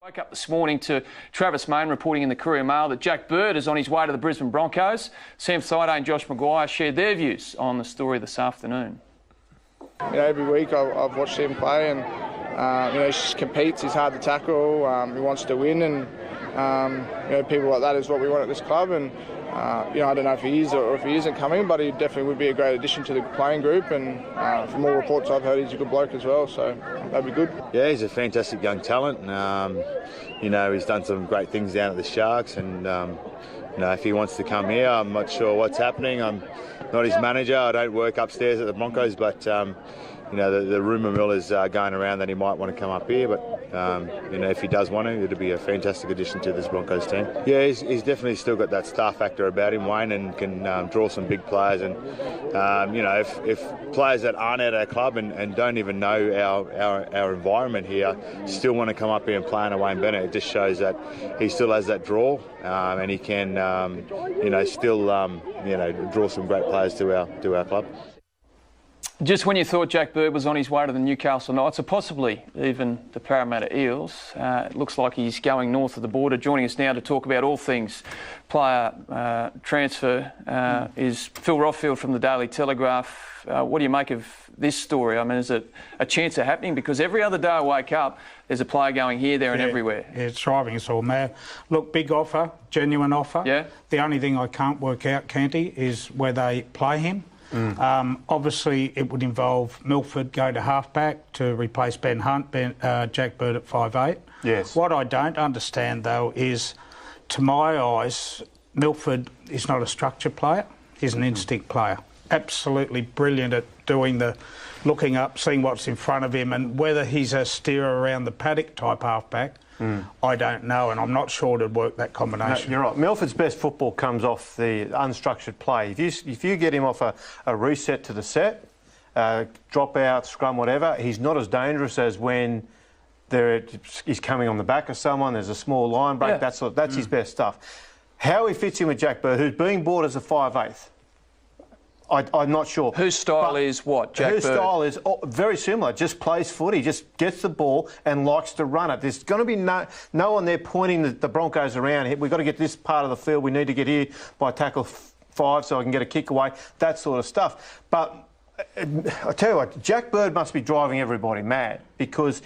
Woke up this morning to Travis Main reporting in the Courier Mail that Jack Bird is on his way to the Brisbane Broncos. Sam Thaiday and Josh Maguire shared their views on the story this afternoon. Every week I've watched him play, and he just competes. He's hard to tackle. He wants to win, and people like that is what we want at this club. And I don't know if he is or if he isn't coming, but he definitely would be a great addition to the playing group. And from all reports I've heard, he's a good bloke as well. So that'd be good. Yeah, he's a fantastic young talent. He's done some great things down at the Sharks, and if he wants to come here, I'm not sure what's happening. I'm not his manager. I don't work upstairs at the Broncos, but the rumour mill is going around that he might want to come up here. But if he does want to, it'll be a fantastic addition to this Broncos team. Yeah, he's definitely still got that star factor about him, Wayne, and can draw some big players. And if players that aren't at our club and don't even know our environment here still want to come up here and play under Wayne Bennett, it just shows that he still has that draw, and he can still draw some great players to our club. Just when you thought Jack Bird was on his way to the Newcastle Knights, or possibly even the Parramatta Eels, it looks like he's going north of the border. Joining us now to talk about all things player transfer is Phil Rothfield from the Daily Telegraph. What do you make of this story? I mean, is it a chance of happening? Because every other day I wake up, there's a player going here, there and everywhere. Yeah, it's driving us all mad. Look, big offer, genuine offer. Yeah. The only thing I can't work out, Canty, is where they play him. Obviously, it would involve Milford go to halfback to replace Ben Hunt, Jack Bird at 5'8". Yes. What I don't understand, though, is, to my eyes, Milford is not a structured player. He's an instinct player. Absolutely brilliant at doing the looking up, seeing what's in front of him, and whether he's a steerer around the paddock type halfback, I don't know, and I'm not sure it'd work that combination. No, you're right. Milford's best football comes off the unstructured play. If you get him off a reset to the set, drop out, scrum, whatever, he's not as dangerous as when he's coming on the back of someone, there's a small line break, that's his best stuff. How he fits in with Jack Bird, who's being bought as a 5'8", I'm not sure. Whose style is what, Jack Bird? Whose style is very similar, just plays footy, just gets the ball and likes to run it. There's going to be no one there pointing the Broncos around. We've got to get this part of the field, we need to get here by tackle 5 so I can get a kick away, that sort of stuff. But I tell you what, Jack Bird must be driving everybody mad, because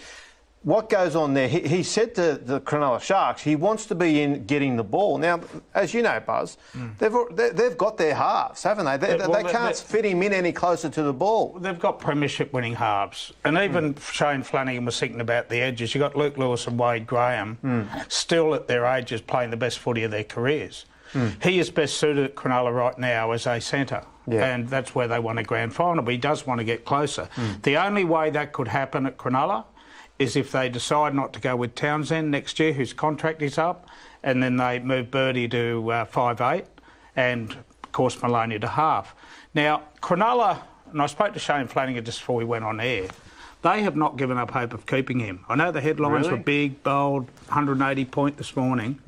what goes on there, he said to the Cronulla Sharks he wants to be in getting the ball. Now, as you know, Buzz, they've got their halves, haven't they? They can't fit him in any closer to the ball. They've got premiership-winning halves. And even Shane Flanagan was thinking about the edges. You've got Luke Lewis and Wade Graham still at their ages playing the best footy of their careers. He is best suited at Cronulla right now as a centre. Yeah. And that's where they won a grand final, but he does want to get closer. The only way that could happen at Cronulla is if they decide not to go with Townsend next year, whose contract is up, and then they move Birdie to 5'8", and, of course, Maloney to half. Now, Cronulla, and I spoke to Shane Flanagan just before we went on air, they have not given up hope of keeping him. I know the headlines were big, bold, 180 point this morning.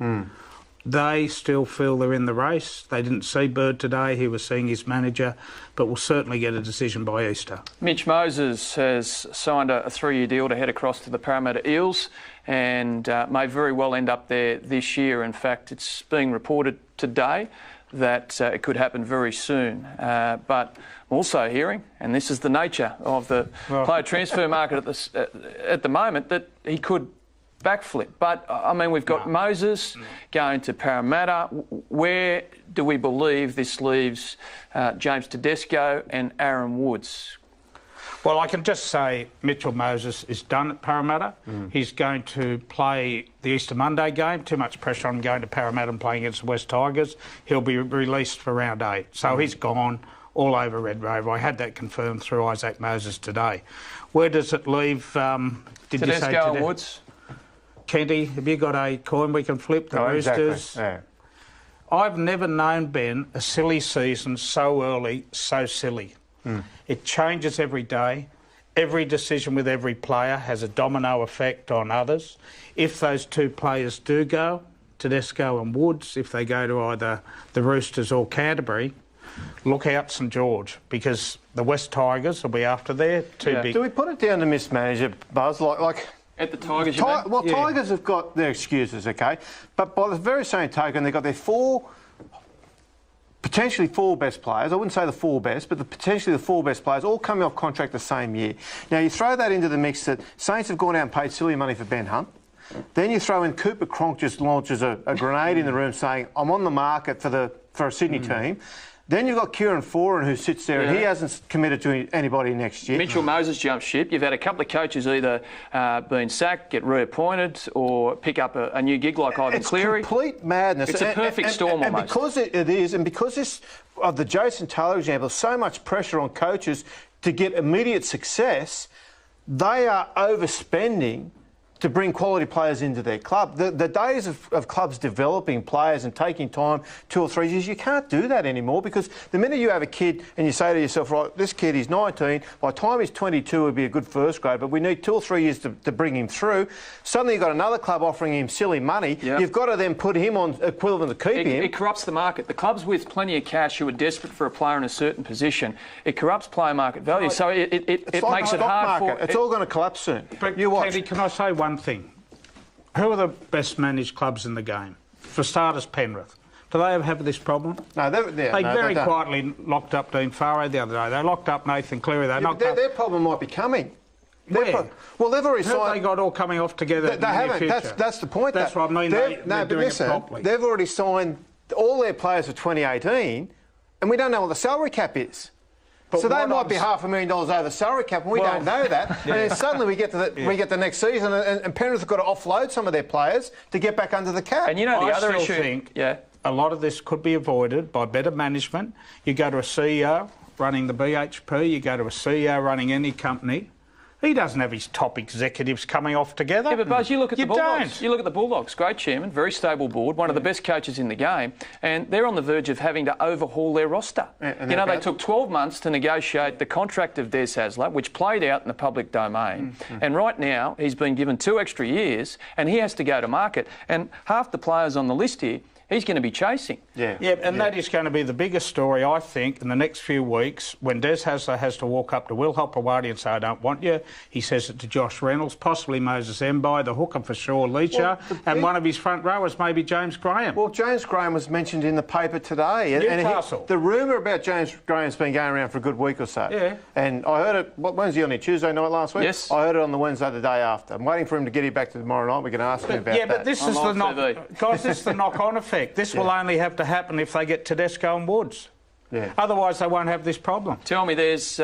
They still feel they're in the race. They didn't see Bird today. He was seeing his manager, but will certainly get a decision by Easter. Mitch Moses has signed a 3-year deal to head across to the Parramatta Eels and may very well end up there this year. In fact, it's being reported today that it could happen very soon. But I'm also hearing, and this is the nature of the player transfer market at the moment, that he could backflip. But, I mean, we've got Moses going to Parramatta. Where do we believe this leaves James Tedesco and Aaron Woods? Well, I can just say Mitchell Moses is done at Parramatta. He's going to play the Easter Monday game. Too much pressure on him going to Parramatta and playing against the West Tigers. He'll be released for round 8. So he's gone all over Red Rover. I had that confirmed through Isaac Moses today. Where does it leave... Tedesco and Woods? Kenty, have you got a coin we can flip? The Roosters. Exactly. Yeah. I've never known, Ben, a silly season so early, so silly. It changes every day. Every decision with every player has a domino effect on others. If those two players do go, Tedesco and Woods, if they go to either the Roosters or Canterbury, look out St George, because the West Tigers will be after there. Too big. Do we put it down to mismanagement, Buzz? Like At the Tigers, you mean? Well, Tigers have got their excuses, okay? But by the very same token, they've got their potentially four best players. I wouldn't say the four best, but potentially the four best players all coming off contract the same year. Now, you throw that into the mix that Saints have gone out and paid silly money for Ben Hunt. Then you throw in Cooper Cronk just launches a grenade in the room saying, I'm on the market for a Sydney team. Then you've got Kieran Foran who sits there and he hasn't committed to anybody next year. Mitchell Moses jumped ship. You've had a couple of coaches either been sacked, get reappointed, or pick up a new gig like Ivan Cleary. It's complete madness. It's a perfect storm almost. And because it is, and because this, of the Jason Taylor example, so much pressure on coaches to get immediate success, they are overspending to bring quality players into their club. The days of clubs developing players and taking time, 2 or 3 years, you can't do that anymore, because the minute you have a kid and you say to yourself, right, this kid is 19, by the time he's 22 he'll be a good first grade, but we need 2 or 3 years to bring him through. Suddenly you've got another club offering him silly money. Yep. You've got to then put him on equivalent to keep him. It corrupts the market. The clubs with plenty of cash who are desperate for a player in a certain position, it corrupts player market value. So it like makes it hard market. for... It's all going to collapse soon. But you watch. Teddy, can I say one thing? Who are the best managed clubs in the game? For starters, Penrith. Do they have this problem? No, they very quietly locked up Dean Farrow the other day. They locked up Nathan Cleary. Their problem might be coming. Where? Well, they've already signed... Have they got all coming off together in the near future? That's the point. That's what I mean. They're doing it properly. They've already signed all their players for 2018, and we don't know what the salary cap is. But so they might be $500,000 over salary cap, and we don't know that. And then suddenly we get to the next season, and Penrith have got to offload some of their players to get back under the cap. And you know the other issue. I think a lot of this could be avoided by better management. You go to a CEO running the BHP, you go to a CEO running any company. He doesn't have his top executives coming off together. Yeah, but Buzz, you look at the Bulldogs. Don't. You look at the Bulldogs. Great chairman, very stable board, one of the best coaches in the game, and they're on the verge of having to overhaul their roster. They took 12 months to negotiate the contract of Des Hasler, which played out in the public domain. And right now, he's been given 2 extra years, and he has to go to market. And half the players on the list here, he's going to be chasing. That is going to be the biggest story, I think, in the next few weeks, when Des Hasler has to walk up to Will Hopewadi and say, I don't want you. He says it to Josh Reynolds, possibly Moses Mbai, the hooker for sure, Leacher, and one of his front rowers, maybe James Graham. Well, James Graham was mentioned in the paper today. Newcastle. The rumour about James Graham's been going around for a good week or so. Yeah. And I heard it, when was he on here, Tuesday night last week? Yes. I heard it on the Wednesday the day after. I'm waiting for him to get here back to tomorrow night. We can ask him about that. Yeah, but this is the knock-on effect. This will only have to happen if they get Tedesco and Woods. Yeah. Otherwise, they won't have this problem. Tell me, there's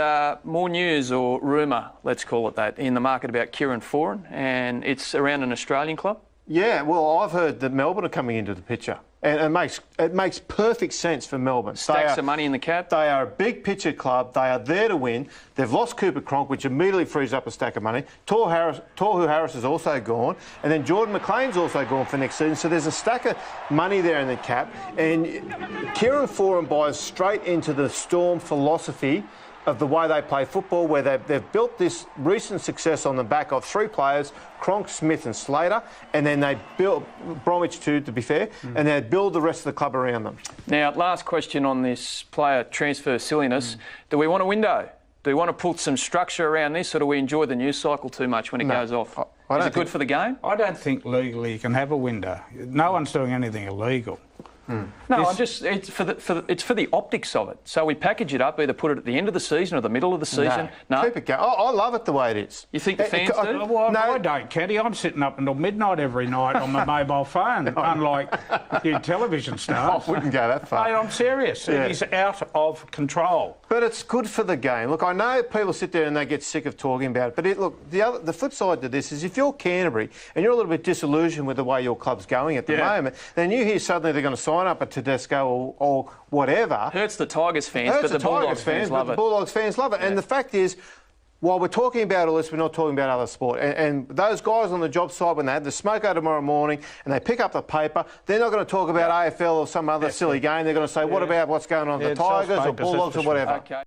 more news or rumour, let's call it that, in the market about Kieran Foran, and it's around an Australian club? Yeah, well, I've heard that Melbourne are coming into the picture. And it makes perfect sense for Melbourne. Stacks of money in the cap. They are a big picture club. They are there to win. They've lost Cooper Cronk, which immediately frees up a stack of money. Tohu Harris is also gone. And then Jordan McLean's also gone for next season. So there's a stack of money there in the cap. And Kieran Foran buys straight into the Storm philosophy of the way they play football, where they've built this recent success on the back of 3 players, Cronk, Smith and Slater, and then they built Bromwich too, to be fair, and they build the rest of the club around them. Now, last question on this player transfer silliness. Do we want a window? Do we want to put some structure around this, or do we enjoy the news cycle too much when it goes off? Is it good for the game? I don't think legally you can have a window. No one's doing anything illegal. No, it's for the optics of it. So we package it up, either put it at the end of the season or the middle of the season. No. Keep it going. I love it the way it is. You think the fans do? Well, no. I don't, Kenny. I'm sitting up until midnight every night on my mobile phone, unlike you television stars. I wouldn't go that far. Mate, I'm serious. Yeah. It is out of control. But it's good for the game. Look, I know people sit there and they get sick of talking about it, but the flip side to this is if you're Canterbury and you're a little bit disillusioned with the way your club's going at the moment, then you hear suddenly they're going to sign up a Tedesco or whatever. Hurts the Tigers fans, but the Bulldogs fans love it. The Bulldogs fans love it. And the fact is, while we're talking about all this, we're not talking about other sport. And those guys on the job site, when they have the smoko tomorrow morning and they pick up the paper, they're not going to talk about AFL or some other silly game. They're going to say, what about what's going on with the Tigers or Bulldogs or whatever. Okay.